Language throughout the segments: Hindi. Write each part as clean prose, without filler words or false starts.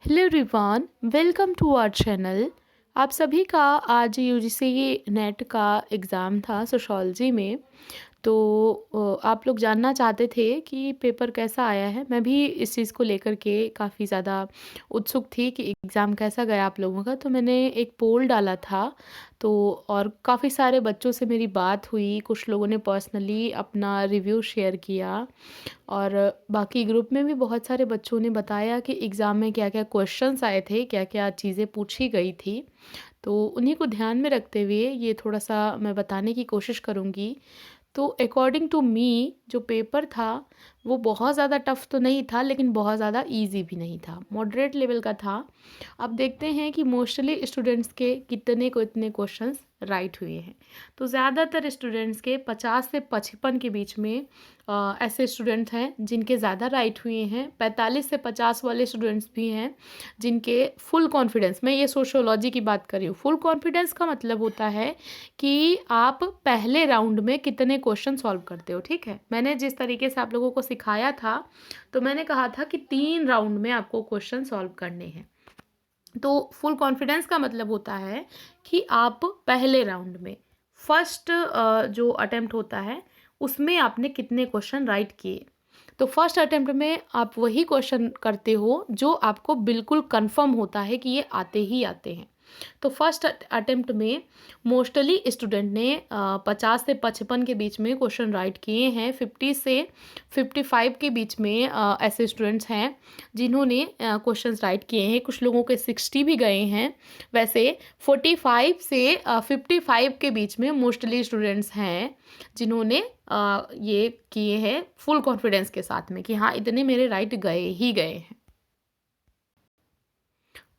Hello everyone, welcome to our channel. आप सभी का आज यूजीसी नेट का एग्ज़ाम था सोशोलॉजी में। तो आप लोग जानना चाहते थे कि पेपर कैसा आया है। मैं भी इस चीज़ को लेकर के काफ़ी ज़्यादा उत्सुक थी कि एग्ज़ाम कैसा गया आप लोगों का। तो मैंने एक पोल डाला था, तो और काफ़ी सारे बच्चों से मेरी बात हुई। कुछ लोगों ने पर्सनली अपना रिव्यू शेयर किया और बाकी ग्रुप में भी बहुत सारे बच्चों ने बताया कि एग्ज़ाम में क्या-क्या क्वेश्चंस आए थे, क्या-क्या चीज़ें पूछी गई थी। तो उन्हीं को ध्यान में रखते हुए ये थोड़ा-सा मैं बताने की कोशिश करूँगी। तो अकॉर्डिंग टू मी जो पेपर था वो बहुत ज़्यादा टफ़ तो नहीं था, लेकिन बहुत ज़्यादा ईज़ी भी नहीं था, मॉडरेट लेवल का था। अब देखते हैं कि मोस्टली स्टूडेंट्स के कितने को इतने क्वेश्चंस राइट हुए हैं। तो ज़्यादातर स्टूडेंट्स के 50 से 55 के बीच में ऐसे स्टूडेंट्स हैं जिनके ज़्यादा राइट हुए हैं। 45 से 50 वाले स्टूडेंट्स भी हैं जिनके फुल कॉन्फिडेंस, मैं ये सोशियोलॉजी की बात कर रही हूँ। फुल कॉन्फिडेंस का मतलब होता है कि आप पहले राउंड में कितने क्वेश्चन सॉल्व करते हो। ठीक है, मैंने जिस तरीके से आप लोगों को सिखाया था, तो मैंने कहा था कि 3 राउंड में आपको क्वेश्चन सॉल्व करने हैं। तो फुल कॉन्फिडेंस का मतलब होता है कि आप पहले राउंड में फर्स्ट जो अटेम्प्ट होता है उसमें आपने कितने क्वेश्चन राइट किए। तो फर्स्ट अटेम्प्ट में आप वही क्वेश्चन करते हो जो आपको बिल्कुल कंफर्म होता है कि ये आते ही आते हैं। तो फर्स्ट अटेम्प्ट में मोस्टली स्टूडेंट ने 50 से 55 के बीच में क्वेश्चन राइट किए हैं। 50 से 55 के बीच में ऐसे स्टूडेंट्स हैं जिन्होंने क्वेश्चंस राइट किए हैं। कुछ लोगों के 60 भी गए हैं। वैसे 45 से 55 के बीच में मोस्टली स्टूडेंट्स हैं जिन्होंने ये किए हैं फुल कॉन्फिडेंस के साथ में कि हाँ, इतने मेरे राइट गए ही गए हैं।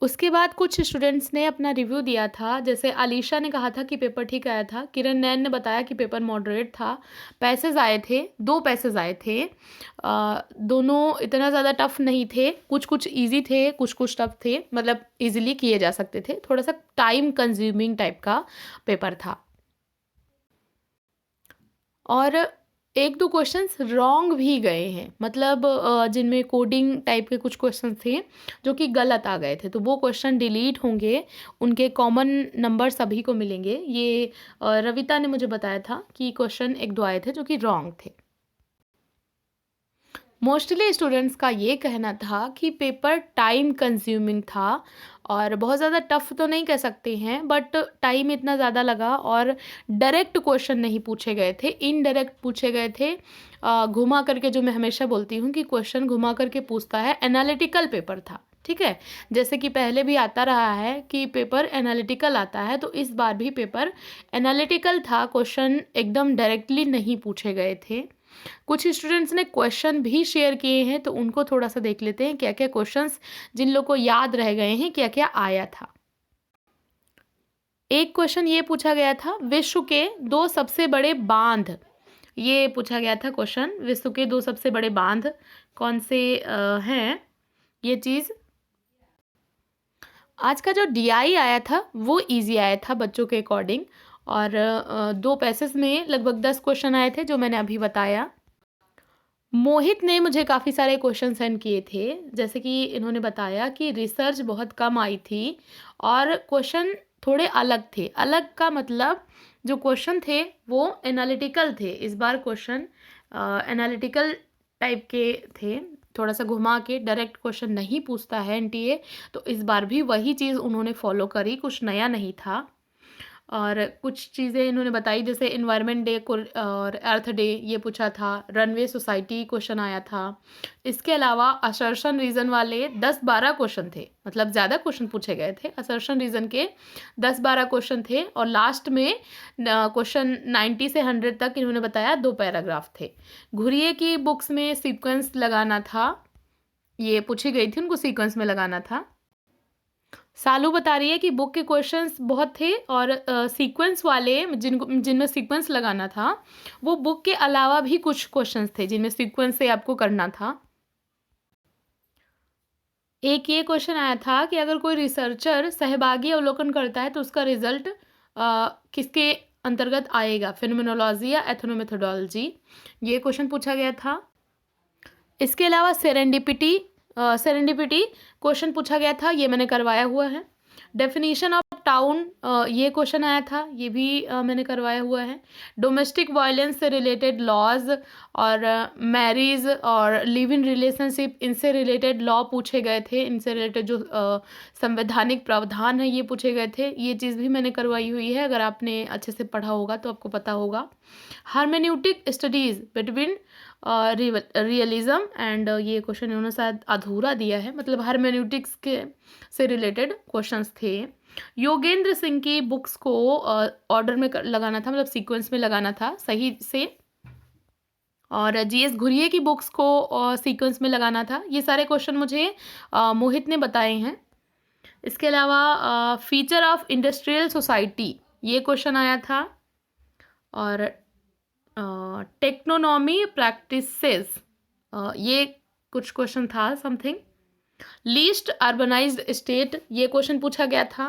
उसके बाद कुछ स्टूडेंट्स ने अपना रिव्यू दिया था। जैसे अलीशा ने कहा था कि पेपर ठीक आया था। किरण नैन ने बताया कि पेपर मॉडरेट था। पैसेज आए थे, 2 पैसेज आए थे। दोनों इतना ज़्यादा टफ नहीं थे, कुछ कुछ ईजी थे, कुछ कुछ टफ थे, मतलब इजीली किए जा सकते थे। थोड़ा सा टाइम कंज्यूमिंग टाइप का पेपर था। और 1-2 क्वेश्चंस रॉन्ग भी गए हैं, मतलब जिनमें कोडिंग टाइप के कुछ क्वेश्चन थे जो कि गलत आ गए थे, तो वो क्वेश्चन डिलीट होंगे। उनके कॉमन नंबर सभी को मिलेंगे। ये रविता ने मुझे बताया था कि क्वेश्चन 1-2 आए थे जो कि रॉन्ग थे। मोस्टली स्टूडेंट्स का ये कहना था कि पेपर टाइम कंज्यूमिंग था और बहुत ज़्यादा टफ तो नहीं कह सकते हैं, बट टाइम इतना ज़्यादा लगा और डायरेक्ट क्वेश्चन नहीं पूछे गए थे, इनडायरेक्ट पूछे गए थे। घुमा करके, जो मैं हमेशा बोलती हूँ कि क्वेश्चन घुमा करके पूछता है, एनालिटिकल पेपर था। ठीक है, जैसे कि पहले भी आता रहा है कि पेपर एनालिटिकल आता है, तो इस बार भी पेपर एनालिटिकल था। क्वेश्चन एकदम डायरेक्टली नहीं पूछे गए थे। कुछ स्टूडेंट्स ने क्वेश्चन भी शेयर किए हैं, तो उनको थोड़ा सा देख लेते हैं क्या क्या क्वेश्चंस जिन लोगों को याद रह गए हैं, क्या क्या आया था। एक क्वेश्चन ये पूछा गया था, विश्व के 2 सबसे बड़े बांध। ये पूछा गया था क्वेश्चन, विश्व के 2 सबसे बड़े बांध कौन से हैं। ये चीज़, आज का जो डीआई आया था वो इजी आया था बच्चों के अकॉर्डिंग। और 2 पैसेज में लगभग 10 क्वेश्चन आए थे जो मैंने अभी बताया। मोहित ने मुझे काफ़ी सारे क्वेश्चन सेंड किए थे। जैसे कि इन्होंने बताया कि रिसर्च बहुत कम आई थी और क्वेश्चन थोड़े अलग थे। अलग का मतलब जो क्वेश्चन थे वो एनालिटिकल थे। इस बार क्वेश्चन एनालिटिकल टाइप के थे, थोड़ा सा घुमा के, डायरेक्ट क्वेश्चन नहीं पूछता है एनटीए। तो इस बार भी वही चीज़ उन्होंने फॉलो करी, कुछ नया नहीं था। और कुछ चीज़ें इन्होंने बताई, जैसे इन्वायरमेंट डे को और अर्थ डे ये पूछा था। रनवे सोसाइटी क्वेश्चन आया था। इसके अलावा असर्शन रीज़न वाले 10-12 क्वेश्चन थे, मतलब ज़्यादा क्वेश्चन पूछे गए थे। असर्शन रीज़न के 10-12 क्वेश्चन थे और लास्ट में क्वेश्चन 90 से 100 तक इन्होंने बताया 2 पैराग्राफ थे। घुरिए की बुक्स में सीक्वेंस लगाना था, ये पूछी गई थी, उनको सीक्वेंस में लगाना था। सालू बता रही है कि बुक के क्वेश्चंस बहुत थे और सीक्वेंस वाले जिनमें सीक्वेंस लगाना था, वो बुक के अलावा भी कुछ क्वेश्चंस थे जिनमें सीक्वेंस से आपको करना था। एक ये क्वेश्चन आया था कि अगर कोई रिसर्चर सहभागी अवलोकन करता है तो उसका रिजल्ट किसके अंतर्गत आएगा, फिनोमेनोलॉजी या एथनोमेथोडोलॉजी। ये क्वेश्चन पूछा गया था। इसके अलावा सेरेंडिपिटी सेरेंडिपिटी क्वेश्चन पूछा गया था, ये मैंने करवाया हुआ है। डेफिनेशन ऑफ टाउन, ये क्वेश्चन आया था, ये भी मैंने करवाया हुआ है। डोमेस्टिक वायलेंस से रिलेटेड लॉज और मैरिज और लिव इन रिलेशनशिप, इनसे रिलेटेड लॉ पूछे गए थे, इनसे रिलेटेड जो संवैधानिक प्रावधान है ये पूछे गए थे। ये चीज़ भी मैंने करवाई हुई है, अगर आपने अच्छे से पढ़ा होगा तो आपको पता होगा। हार्मेन्यूटिक स्टडीज़ बिटवीन रियलिज्म एंड, ये क्वेश्चन इन्होंने शायद अधूरा दिया है, मतलब हार्मेन्यूटिक्स के से रिलेटेड क्वेश्चंस थे। योगेंद्र सिंह की बुक्स को ऑर्डर में लगाना था, मतलब सीक्वेंस में लगाना था सही से, और जीएस घुरिये की बुक्स को सीक्वेंस में लगाना था। ये सारे क्वेश्चन मुझे मोहित ने बताए हैं। इसके अलावा फीचर ऑफ इंडस्ट्रियल सोसाइटी, ये क्वेश्चन आया था। और टेक्नोनॉमी प्रैक्टिसेस, ये कुछ क्वेश्चन था समथिंग। लीस्ट अर्बनाइज्ड स्टेट, ये क्वेश्चन पूछा गया था।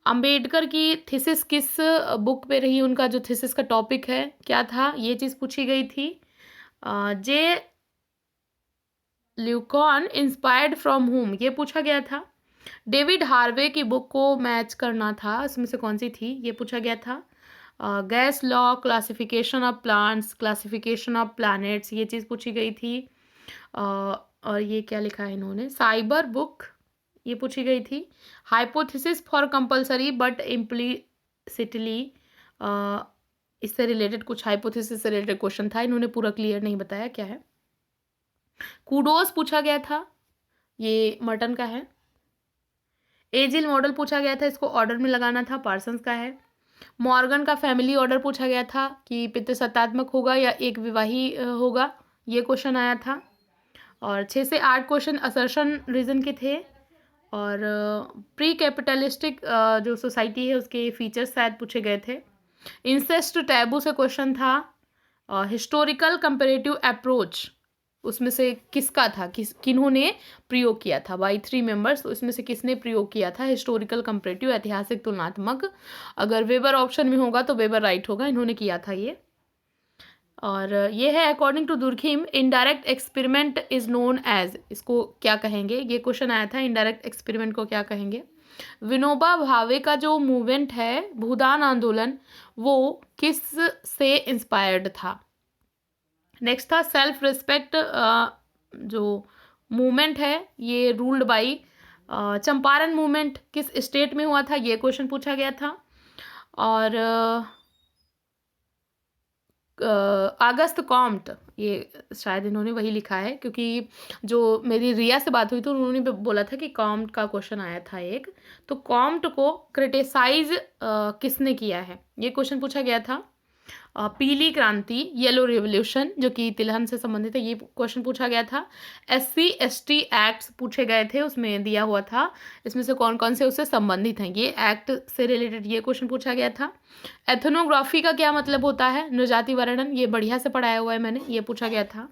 अंबेडकर की थीसिस किस बुक पे रही, उनका जो थीसिस का टॉपिक है क्या था, ये चीज़ पूछी गई थी। जे ल्यूकॉन इंस्पायर्ड फ्रॉम हुम, ये पूछा गया था। डेविड हार्वे की बुक को मैच करना था, उसमें से कौन सी थी, ये पूछा गया था। Gas law, classification of plants, classification of planets, ये चीज़ पूछी गई थी। और ये क्या लिखा है इन्होंने, साइबर बुक, ये पूछी गई थी। Hypothesis for compulsory but implicitly, इससे रिलेटेड कुछ हाइपोथेसिस से रिलेटेड क्वेश्चन था, इन्होंने पूरा क्लियर नहीं बताया क्या है। कूडोस पूछा गया था, ये मर्टन का है। एजिल मॉडल पूछा गया था, इसको ऑर्डर में लगाना था, पार्सन्स का है। मॉर्गन का फैमिली ऑर्डर पूछा गया था कि पितृसत्तात्मक होगा या एक विवाही होगा, ये क्वेश्चन आया था। और 6 से 8 क्वेश्चन असर्शन रीजन के थे। और प्री कैपिटलिस्टिक जो सोसाइटी है उसके फीचर्स शायद पूछे गए थे। इंसेस्ट टैबू से क्वेश्चन था। हिस्टोरिकल कंपेरेटिव अप्रोच, उसमें से किसका था, किन्होंने प्रयोग किया था, बाई 3 मेंबर्स, उसमें से किसने प्रयोग किया था हिस्टोरिकल कंपेरेटिव, ऐतिहासिक तुलनात्मक। अगर वेबर ऑप्शन में होगा तो वेबर राइट होगा, इन्होंने किया था ये। और ये है according to Durkheim, indirect experiment is known as, इसको क्या कहेंगे, ये क्वेश्चन आया था, इनडायरेक्ट एक्सपेरिमेंट को क्या कहेंगे। विनोबा भावे का जो मूवमेंट है भूदान आंदोलन, वो किस से इंस्पायर्ड था। नेक्स्ट था सेल्फ रिस्पेक्ट, जो मूवमेंट है ये रूल्ड बाई, चंपारण मूवमेंट किस स्टेट में हुआ था, ये क्वेश्चन पूछा गया था। और अगस्त कॉम्ट, ये शायद इन्होंने वही लिखा है, क्योंकि जो मेरी रिया से बात हुई तो उन्होंने बोला था कि कॉम्ट का क्वेश्चन आया था एक, तो कॉम्ट को क्रिटिसाइज किसने किया है, ये क्वेश्चन पूछा गया था। पीली क्रांति, येलो रिवोल्यूशन, जो कि तिलहन से संबंधित है, ये क्वेश्चन पूछा गया था। SC ST एक्ट्स पूछे गए थे, उसमें दिया हुआ था इसमें से कौन कौन से उससे संबंधित हैं, ये एक्ट से रिलेटेड ये क्वेश्चन पूछा गया था। एथनोग्राफी का क्या मतलब होता है, नृजाति वर्णन, ये बढ़िया से पढ़ाया हुआ है मैंने, ये पूछा गया था।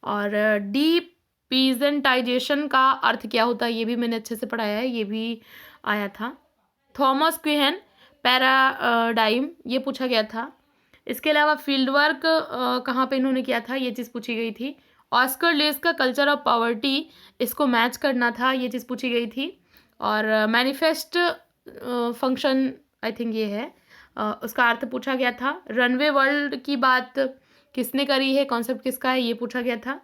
और डीपीजेंटाइजेशन का अर्थ क्या होता है, ये भी मैंने अच्छे से पढ़ाया है, ये भी आया था। थॉमस क्विहन पैराडाइम, ये पूछा गया था। इसके अलावा फील्ड वर्क कहाँ पे इन्होंने किया था, ये चीज़ पूछी गई थी। ऑस्कर लेस का कल्चर ऑफ पॉवर्टी, इसको मैच करना था, ये चीज़ पूछी गई थी। और मैनिफेस्ट फंक्शन, आई थिंक ये है, उसका अर्थ पूछा गया था। रनवे वर्ल्ड की बात किसने करी है, कॉन्सेप्ट किसका है, ये पूछा गया था।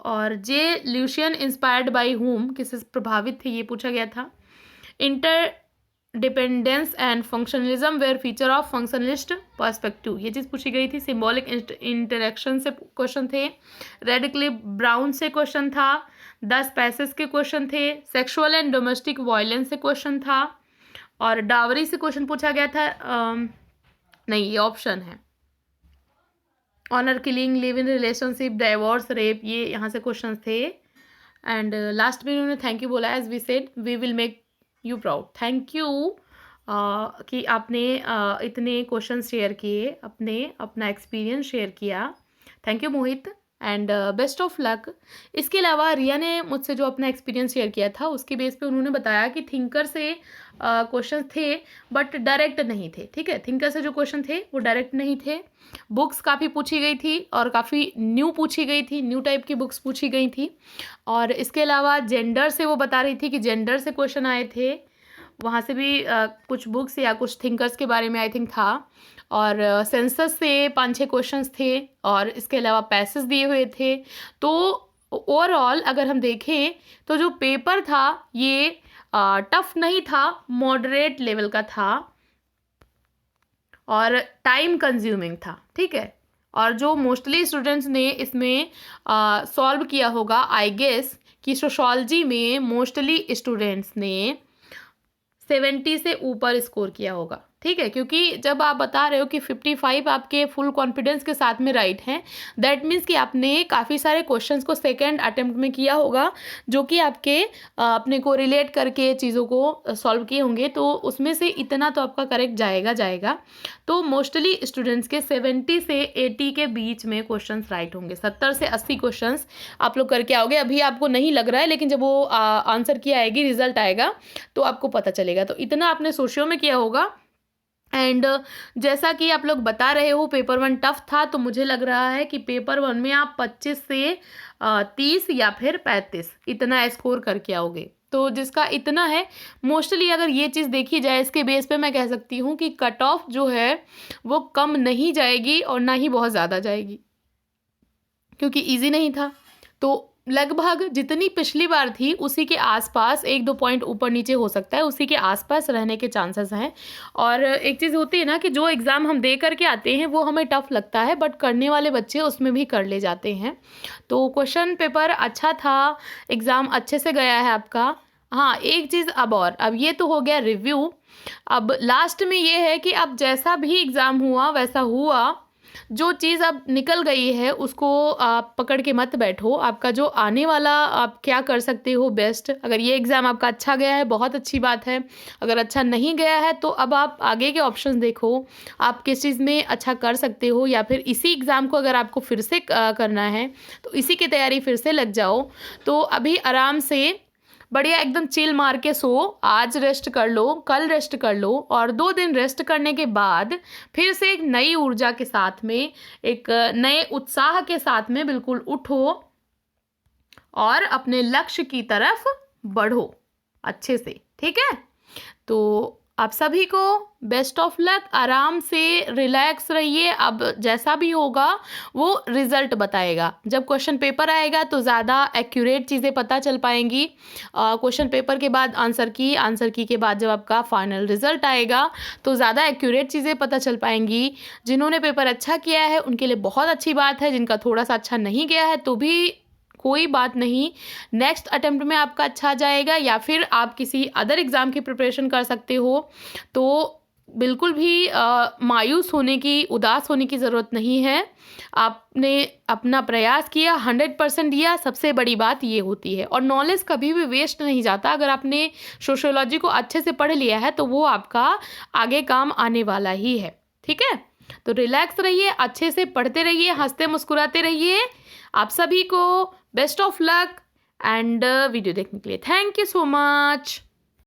और जे ल्यूशियन इंस्पायर्ड बाय हुम, किससे प्रभावित थे, ये पूछा गया था। Interdependence and functionalism where feature of functionalist perspective, ये चीज़ पूछी गई थी। सिंबॉलिक इंटरेक्शन से क्वेश्चन थे। रेडक्लिफ ब्राउन से क्वेश्चन था। 10 पैसेज के क्वेश्चन थे। सेक्सुअल एंड डोमेस्टिक वायलेंस से क्वेश्चन था। और डावरी से क्वेश्चन पूछा गया था, नहीं ये ऑप्शन है। Honour killing, live in relationship, divorce, rape, ये यहाँ से क्वेश्चन थे। एंड लास्ट में उन्होंने थैंक यू बोला, as we said we will make you proud. Thank you कि आपने इतने क्वेश्चन शेयर किए, अपना एक्सपीरियंस शेयर किया। Thank you Mohit. And best of luck. इसके अलावा रिया ने मुझसे जो अपना एक्सपीरियंस शेयर किया था उसके बेस पे उन्होंने बताया कि थिंकर से क्वेश्चन थे बट डायरेक्ट नहीं थे। ठीक है, थिंकर से जो क्वेश्चन थे वो डायरेक्ट नहीं थे। बुक्स काफ़ी पूछी गई थी और काफ़ी न्यू पूछी गई थी, न्यू टाइप की बुक्स पूछी गई थी। और इसके अलावा जेंडर से वो बता रही थी कि जेंडर से क्वेश्चन आए थे, वहाँ से भी कुछ बुक्स या कुछ थिंकर्स के बारे में आई थिंक था। और सेंसस से 5-6 क्वेश्चंस थे और इसके अलावा पैसेज दिए हुए थे। तो ओवरऑल अगर हम देखें तो जो पेपर था ये टफ नहीं था, मॉडरेट लेवल का था और टाइम कंज्यूमिंग था। ठीक है, और जो मोस्टली स्टूडेंट्स ने इसमें सॉल्व किया होगा, आई गेस कि सोशोलॉजी में मोस्टली स्टूडेंट्स ने 70 से ऊपर स्कोर किया होगा। ठीक है, क्योंकि जब आप बता रहे हो कि 55 आपके फुल कॉन्फिडेंस के साथ में राइट हैं, दैट मीन्स कि आपने काफ़ी सारे क्वेश्चंस को सेकंड अटेम्प्ट में किया होगा, जो कि आपके अपने को रिलेट करके चीज़ों को सॉल्व किए होंगे, तो उसमें से इतना तो आपका करेक्ट जाएगा। तो मोस्टली स्टूडेंट्स के 70 से 80 के बीच में क्वेश्चंस राइट होंगे। 70 से 80 क्वेश्चंस आप लोग करके आओगे। अभी आपको नहीं लग रहा है, लेकिन जब वो आंसर की आएगी, रिजल्ट आएगा, तो आपको पता चलेगा। तो इतना आपने सोशियो में किया होगा। एंड जैसा कि आप लोग बता रहे हो पेपर 1 टफ था, तो मुझे लग रहा है कि पेपर 1 में आप 25 से 30 या फिर 35 इतना स्कोर करके आओगे। तो जिसका इतना है, मोस्टली अगर ये चीज़ देखी जाए इसके बेस पे मैं कह सकती हूँ कि कट ऑफ जो है वो कम नहीं जाएगी और ना ही बहुत ज़्यादा जाएगी, क्योंकि इजी नहीं था। तो लगभग जितनी पिछली बार थी उसी के आसपास, 1-2 पॉइंट ऊपर नीचे हो सकता है, उसी के आसपास रहने के चांसेस हैं। और एक चीज़ होती है ना कि जो एग्ज़ाम हम दे करके आते हैं वो हमें टफ लगता है, बट करने वाले बच्चे उसमें भी कर ले जाते हैं। तो क्वेश्चन पेपर अच्छा था, एग्ज़ाम अच्छे से गया है आपका। हाँ, एक चीज़ अब ये तो हो गया रिव्यू। अब लास्ट में ये है कि अब जैसा भी एग्ज़ाम हुआ वैसा हुआ, जो चीज़ अब निकल गई है उसको आप पकड़ के मत बैठो। आपका जो आने वाला, आप क्या कर सकते हो बेस्ट। अगर ये एग्ज़ाम आपका अच्छा गया है, बहुत अच्छी बात है। अगर अच्छा नहीं गया है तो अब आप आगे के ऑप्शंस देखो, आप किस चीज़ में अच्छा कर सकते हो, या फिर इसी एग्ज़ाम को अगर आपको फिर से करना है तो इसी की तैयारी फिर से लग जाओ। तो अभी आराम से बढ़िया एकदम चिल मार के सो, आज रेस्ट कर लो, कल रेस्ट कर लो, और 2 दिन रेस्ट करने के बाद फिर से एक नई ऊर्जा के साथ में, एक नए उत्साह के साथ में बिल्कुल उठो और अपने लक्ष्य की तरफ बढ़ो अच्छे से। ठीक है, तो आप सभी को बेस्ट ऑफ लक। आराम से रिलैक्स रहिए। अब जैसा भी होगा वो रिज़ल्ट बताएगा। जब क्वेश्चन पेपर आएगा तो ज़्यादा एक्यूरेट चीज़ें पता चल पाएंगी। क्वेश्चन पेपर के बाद आंसर की के बाद जब आपका फाइनल रिज़ल्ट आएगा तो ज़्यादा एक्यूरेट चीज़ें पता चल पाएंगी। जिन्होंने पेपर अच्छा किया है उनके लिए बहुत अच्छी बात है, जिनका थोड़ा सा अच्छा नहीं गया है तो भी कोई बात नहीं, नेक्स्ट अटेम्प्ट में आपका अच्छा जाएगा, या फिर आप किसी अदर एग्ज़ाम की प्रिपरेशन कर सकते हो। तो बिल्कुल भी मायूस होने की, उदास होने की ज़रूरत नहीं है। आपने अपना प्रयास किया, 100% दिया, सबसे बड़ी बात ये होती है। और नॉलेज कभी भी वेस्ट नहीं जाता। अगर आपने सोशियोलॉजी को अच्छे से पढ़ लिया है तो वो आपका आगे काम आने वाला ही है। ठीक है, तो रिलैक्स रहिए, अच्छे से पढ़ते रहिए, हंसते मुस्कुराते रहिए। आप सभी को best of luck. And video देखने के लिए थैंक यू सो मच।